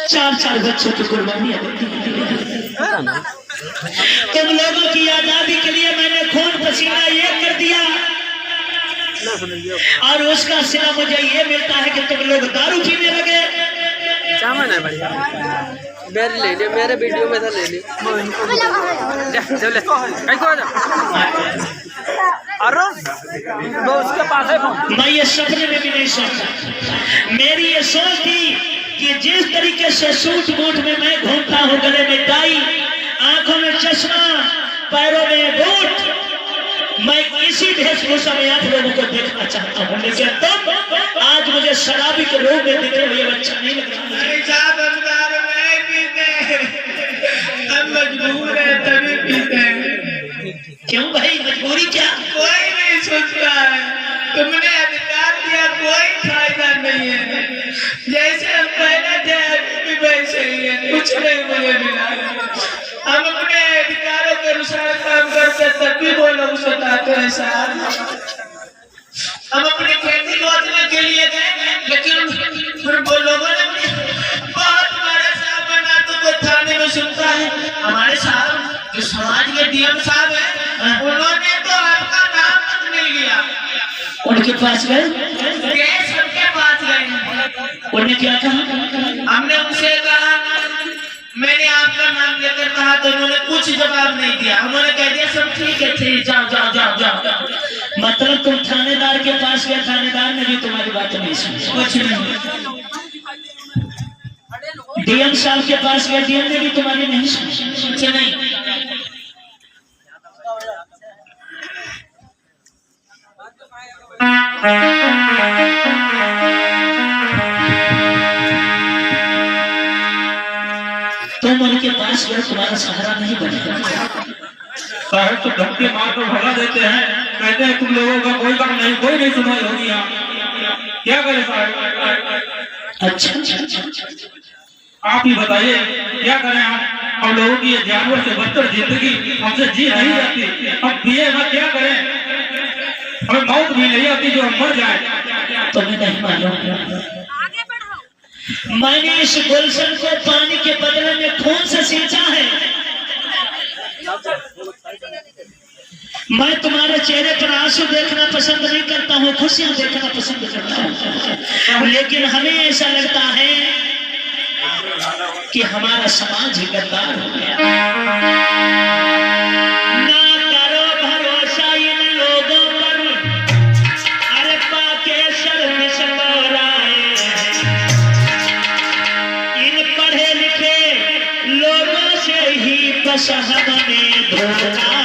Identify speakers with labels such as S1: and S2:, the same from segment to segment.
S1: 4 बच्चों की कुर्बानियां देती तुम लोगों की आजादी के लिए मैंने खून पसीना ये कर दिया और उसका सिला मुझे ये मिलता है कि तुम लोग दारू पीने लगे।
S2: मेरे वीडियो में था ले लियो वो उसके पास है।
S1: मैं ये सपने में भी नहीं सोचता। मेरी ये सोच थी कि जिस तरीके से सूट बूट में मैं घूमता हूँ, गले में टाई, आंखों में चश्मा, पैरों में बूट, मैं इसी वेशभूषा में आप लोगों को देखना चाहता हूँ। लेकिन तुम आज मुझे शराबी के रूप में दिख रहे हो, ये अच्छा नहीं लग रहा।
S3: हम मजबूर है तभी पीते हैं।
S1: क्यों भाई, मजबूरी क्या?
S3: कोई नहीं सोचता है, तुमने अधिकार दिया, कोई फायदा नहीं है। जैसे हम पहले थे अभी भी वैसे ही है, कुछ नहीं मुझे मिला। हम अपने अधिकारों के अनुसार काम करते तब भी वो लोग सताते हैं साहब। हम अपनी खेती जोतने के लिए गए, लेकिन फिर वो लोगों ने बहुत बड़ा साहब बना तो कोई थाने में सुनता है। हमारे साहब जो समाज के डीएम साहब है, उन्होंने तो आपका नाम तक नहीं लिया।
S1: उनके पास गए,
S3: सबके पास गए,
S1: उन्होंने क्या कहा?
S3: हमने उनसे कहा, मैंने आपका नाम लेकर कहा तो उन्होंने कुछ जवाब नहीं दिया। उन्होंने कह दिया सब ठीक है, ठीक, जाओ जाओ जाओ जाओ।
S1: मतलब तुम थानेदार के पास गए, थानेदार ने भी तुम्हारी बात नहीं सुनी?
S3: कुछ नहीं।
S1: डीएम साहब के पास गए, डीएम ने भी तुम्हारी नहीं सुनी?
S3: कुछ नहीं।
S1: तुम उनके पास गए, तुम्हारा सहारा नहीं बनेगा।
S4: साहब तो धक्के मार कर भगा देते हैं, कहते हैं तुम लोगों का कोई काम नहीं, कोई नहीं सुनाई होगी यहाँ। क्या करें साहब?
S1: अच्छा,
S4: आप ही बताइए क्या करें हम लोगों की ये जानवर से बदतर जिंदगी हमसे जी नहीं जाती। अब पिए ना क्या करें, हमें मौत भी नहीं आती जो हम मर जाए।
S1: तुम्हें नहीं मालूम, मैंने इस गुलशन को पानी के बदले में खून से सींचा है। मैं तुम्हारे चेहरे पर आंसू देखना पसंद नहीं करता हूँ, खुशियां देखना पसंद करता हूँ। लेकिन हमें ऐसा लगता है कि हमारा समाज ही गद्दार हो गया। ना करो भरोसा इन लोगों पर, अरे पाके शर्म राय। इन पढ़े लिखे लोगों से ही बस हमने धोखा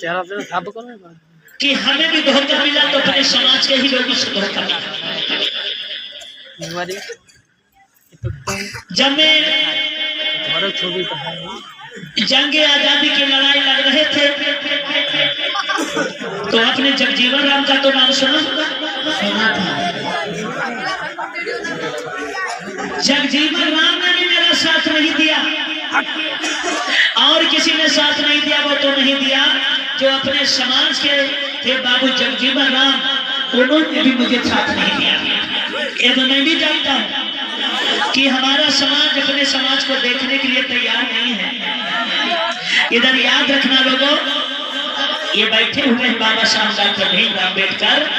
S2: चेहरा से साफ करो
S1: कि हमें भी धोखा मिला तो अपने समाज के ही लोगों से धोखा मिला। जब मैं जंगे आजादी की लड़ाई लड़ रहे थे तो अपने जगजीवन राम का तो नाम सुना था। जगजीवन राम ने भी मेरा साथ नहीं दिया और किसी ने साथ नहीं दिया, वो तो नहीं दिया जो अपने समाज के थे बाबू जगजीवन राम, उन्होंने भी मुझे साथ नहीं दिया। ये तो मैं भी जानता हूँ कि हमारा समाज अपने समाज को देखने के लिए तैयार नहीं है। इधर याद रखना लोगों, ये बैठे हुए हैं बाबा साहब डॉक्टर भीमराव अम्बेडकर।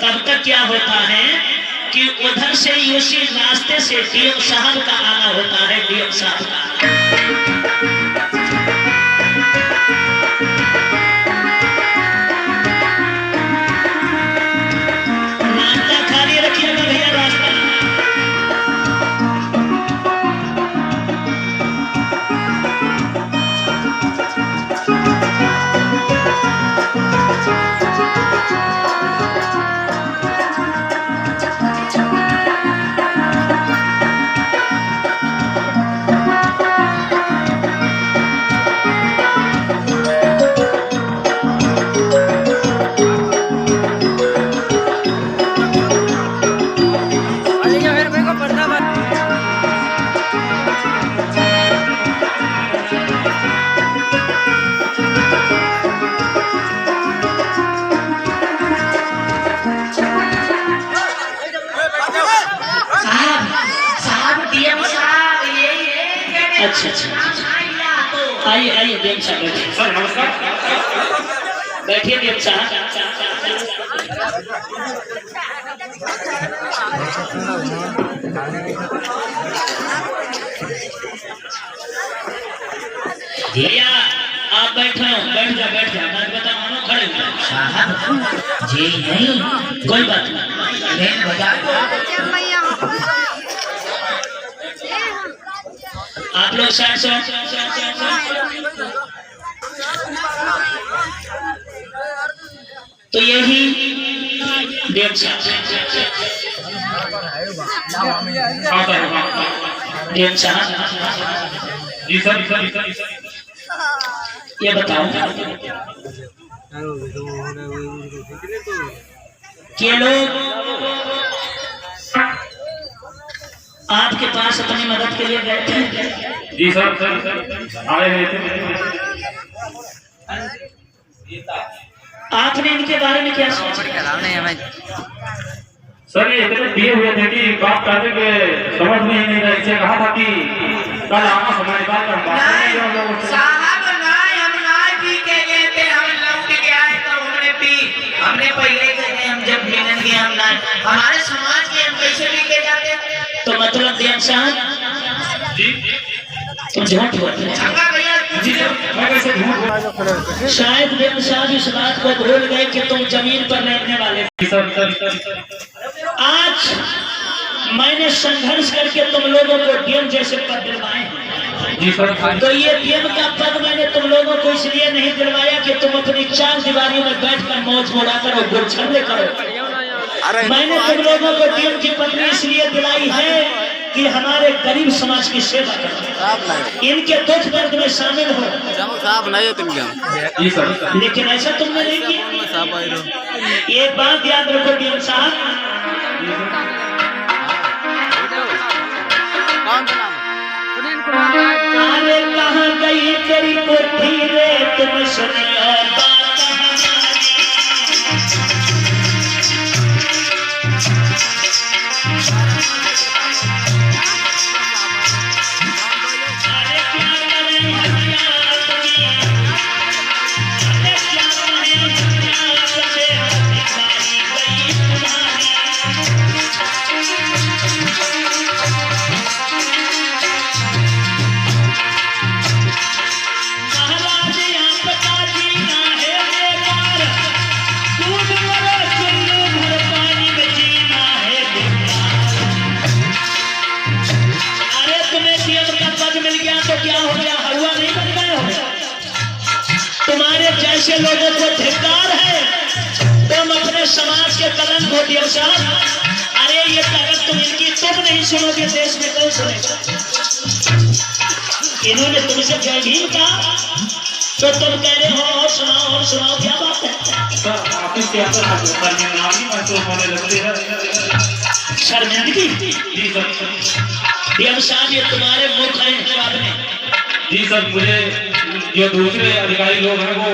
S1: तब तक क्या होता है कि उधर से उसी रास्ते से डीएम साहब का आना होता है, डीएम साहब का। नाश्ता खाली रखिएगा भैया रास्ता।
S2: अरे ये मेरे को पर्दा बन
S3: साहब डीएम साहब ये
S1: अच्छा अच्छा, आइए आइए डीएम साहब बैठिए।
S4: सर नमस्कार।
S1: बैठिए डीएम साहब। भैया आप बैठो, बैठ जा मैं बता मानो खड़े हो जाओ।
S3: साहब जी नहीं
S1: कोई बात नहीं।
S3: लेन बजा
S1: आप लोग साइड से तो यही डीएम साहब
S4: हाँ सर हाँ।
S1: डीएम साहब
S4: जी सर।
S1: ये बताओ कि लोग आपके पास अपनी मदद के लिए गए थे।
S4: जी सर आए हुए थे।
S1: आपने इनके बारे में क्या सोचा?
S4: सर ये इतने दिए हुए थे कि बात करने के समझ में ही नहीं रहा। इसे कहा था कि कल आना समय बात कर बात करेंगे हम लोगों से।
S3: साहब नहीं हम नहीं पी के गए थे, हम लौट के आए तो हमने पी। हमने पहले गए हम जब मिलन के हम नहीं, हमारे समाज के हम कैसे पी के जाते।
S1: तो मतलब डीएम साहब
S4: जी
S1: तुम झूठ बोल रहे
S3: चंगा भैया
S4: जी सर मैं कैसे झूठ
S1: हो। शायद डीएम साहब इस बात को भूल गए कि तुम जमीन पर रहने वाले।
S4: सर
S1: आज मैंने संघर्ष करके तुम लोगों को डीएम जैसे पद दिलवाए हैं।
S4: जी सर।
S1: तो ये डीएम का पद मैंने तुम लोगों को इसलिए नहीं दिलवाया कि तुम अपनी चार दीवारी में बैठकर मौज मुड़ा करो, गुलछर्रे करो। मैंने तुम लोगों को डीएम की पदवी इसलिए दिलाई है कि हमारे गरीब समाज की सेवा करो, इनके दुख दर्द में शामिल हो।
S4: जी सर।
S1: लेकिन ऐसा तुमने नहीं किया। एक बात याद रखो डीएम साहब, अरे कहाँ गई तेरी कोठी रे तुम सुने जैसे लोगों को धिक्कार है, तुम अपने समाज के कलंक हो डीएम साहब। अरे ये अगर तुम इनकी तुम नहीं सुनोगे देश में कौन सुनेगा? इन्होंने तुमसे जय भीम कहा तो तुम कह रहे हो और सुनाओ, क्या बात है?
S4: सर ऑफिस के अंदर शर्मिंदगी महसूस होने लगती है।
S1: शर्मिंदगी?
S4: जी सर।
S1: डीएम साहब ये तुम्हारे मुख है स्वाद में।
S4: जी सर मुझे जो दूसरे अधिकारी लोग हैं वो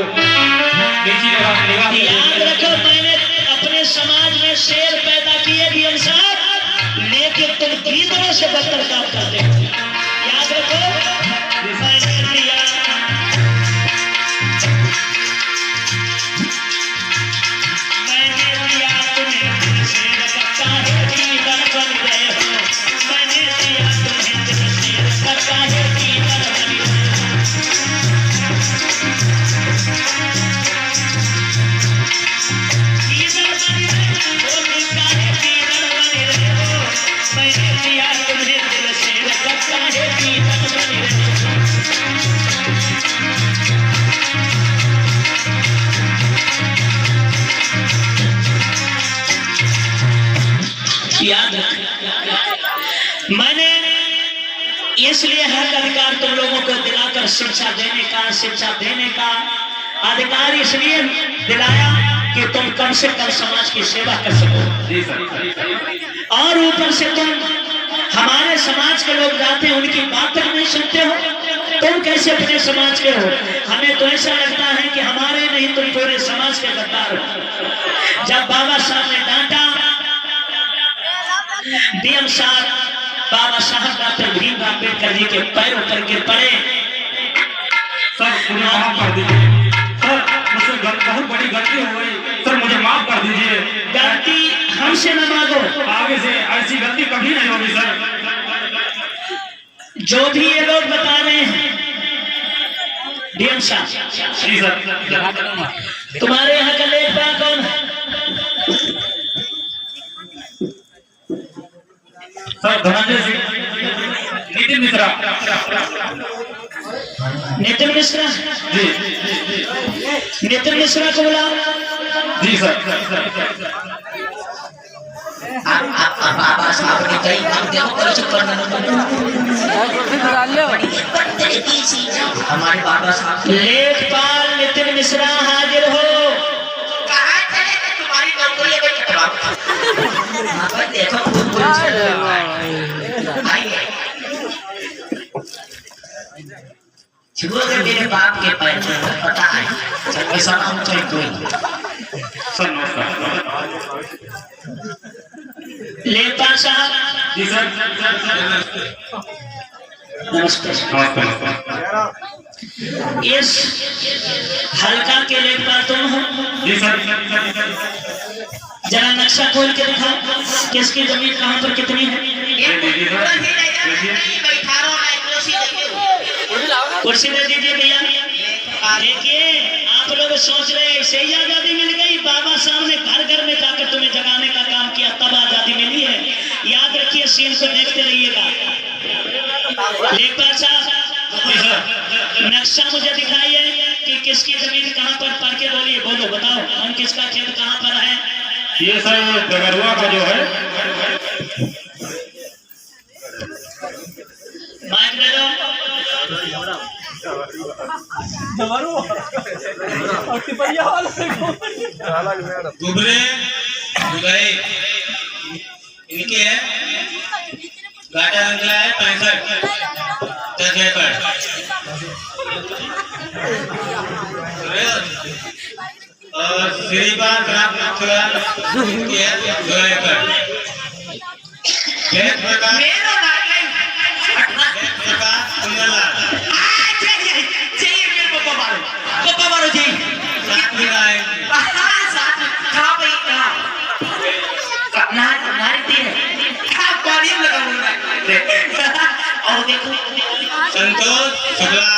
S4: नीची निगाह
S1: याद रखो मैंने अपने समाज में शेर पैदा किए डीएम साहब, लेकिन तुम गीदड़ों से बदतर काम करते हो। याद रखो मैंने दिया तुम्हें शेर करता है गीदड़ बन गए हो। मैंने दिया तुम्हें शेर करता है गीदड़ बन गए हो। याद रख, मैंने इसलिए हक अधिकार तुम लोगों को दिलाकर शिक्षा देने का अधिकार इसलिए दिलाया कि तुम कम से कम समाज की सेवा कर सको। और ऊपर से तुम हमारे समाज के लोग जाते हैं उनकी बात तक नहीं सुनते हो, तुम कैसे अपने समाज के हो? हमें तो ऐसा लगता है कि हमारे नहीं तुम पूरे समाज के गद्दार हो। जब बाबा साहब ने डांटा, डीएम साहब बाबा साहब डॉक्टर भीमराव अम्बेडकर जी के पैरों पर गिर पड़े।
S4: सर मुझे माफ कर दीजिए, सर मुझसे बहुत बड़ी गलती हो गई, सर मुझे माफ कर दीजिए।
S1: गलती हमसे न मांगो,
S4: आगे से ऐसी गलती कभी नहीं होगी सर।
S1: जो भी ये लोग बता रहे हैं डीएम साहब।
S4: जी सर।
S1: तुम्हारे यहाँ का लेखपाल कौन है?
S4: सर धनंजय सिंह, नितिन मिश्रा।
S1: नितिन मिश्रा
S4: जी।
S1: नितिन मिश्रा को बुलाओ।
S4: जी सर।
S5: बाबा साहब ने कई काम देखो कर चुका हमारे बाबा साहब
S1: लेखपाल नितिन मिश्रा हाजिर हो।
S5: कहाँ चले थे तुम्हारी नौकरी है देखो छुओगे मेरे बाप के पैर पता है ऐसा हम कोई
S4: सर नमस्कार।
S1: लेखपाल साहब।
S4: जी सर।
S1: नमस्कार।
S4: नमस्कार।
S1: इस हल्का के लेखपाल तुम हो?
S4: जी सर।
S1: जरा नक्शा खोल के दिखाओ, किसकी जमीन कहाँ पर कितनी है? कुर्सी दे दीजिए भैया। देखिए आप लोग सोच रहे हैं ऐसे ही आजादी मिल गई, बाबा साहब ने घर घर में जाकर तुम्हें जगाने का काम किया तब आजादी मिली है। याद रखिए, सीन को देखते रहिएगा। लेखपाल साहब नक्शा मुझे दिखाइए कि किसकी जमीन कहाँ पर, पढ़ के बोलिए, बोलो बताओ हम किसका खेत कहाँ पर है?
S4: ये सर डगरुआ का जो है।
S1: माइक दे दो।
S3: दुबरे दुबई इनके है, घाटा निकला है 65 एकड़। और श्रीपाल ग्राम इनके है 2 एकड़। एक प्रकार संतोष शुक्ला